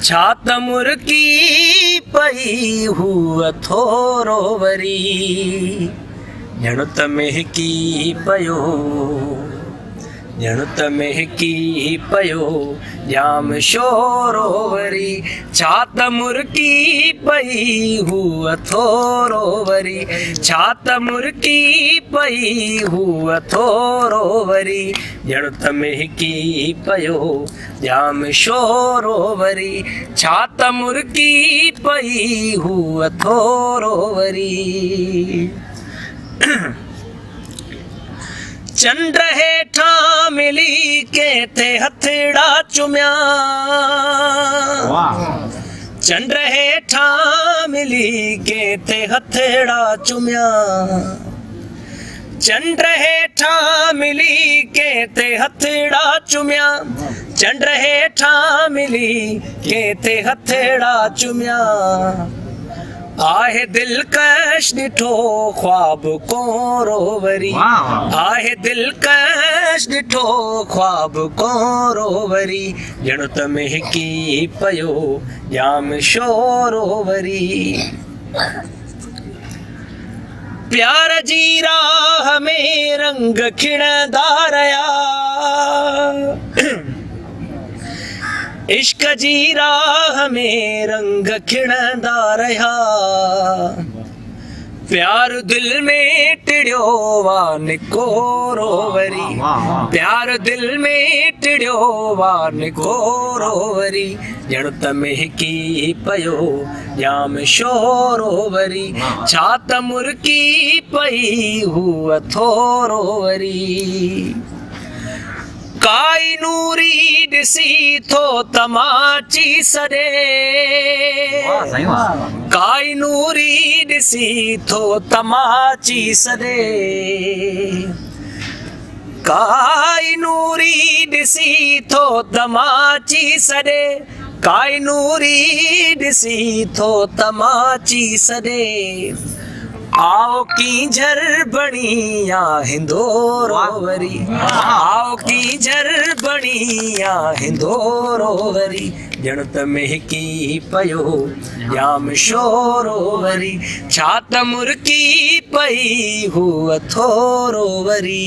छात मुर्की पई हुआ थोरो वरी ॼण त महकी पयो ॼण त महकी पयो जाम शोरो वरी छात मुर्की पई हुआ थोरो वरी छात मुर्की पई हुआ थोरो वरी ॼण त महकी पयो जाम शोरो वरी छात मुर्की पई हुआ थोरो वरी चंड हेठा मिली के थे हथड़ा चुम्या चंड हेठा मिली के थे हथड़ा चुम्या चंड हेठा मिली के ते हथड़ा चुम्या चंड हेठा मिली के ते हथड़ा चुम्या आहे दिलकश ॾिठो ख्वाब कोरो वरी आहे दिलकश ॾिठो ख्वाब कोरो वरी ॼण त महकी पयो जाम शोरो वरी प्यार जी राह में रंग खिणंदा रहिया इश्क जी राह में रंग खिणंदा रहिया प्यार दिल में टिड़ियो वा निकोरो वरी प्यार दिल में टिड़ियो वा निकोरो वरी ॼण त महकी पयो जाम शोरो वरी छात मुर्की पई हुआ थोरो वरी काई नूरी ॾिसी थो तमाची सॾे काई नूरी ॾिसी थो तमाची सॾे काई नूरी ॾिसी थो तमाची सॾे काई नूरी ॾिसी थो तमाची सॾे आओ की झर बणिया हिंदोरो वरी आओ की झर बणिया हिंदोरो वरी ॼण त महकी पयो जाम शोरो वरी छात मुर्की पई हुआ थोरो वरी।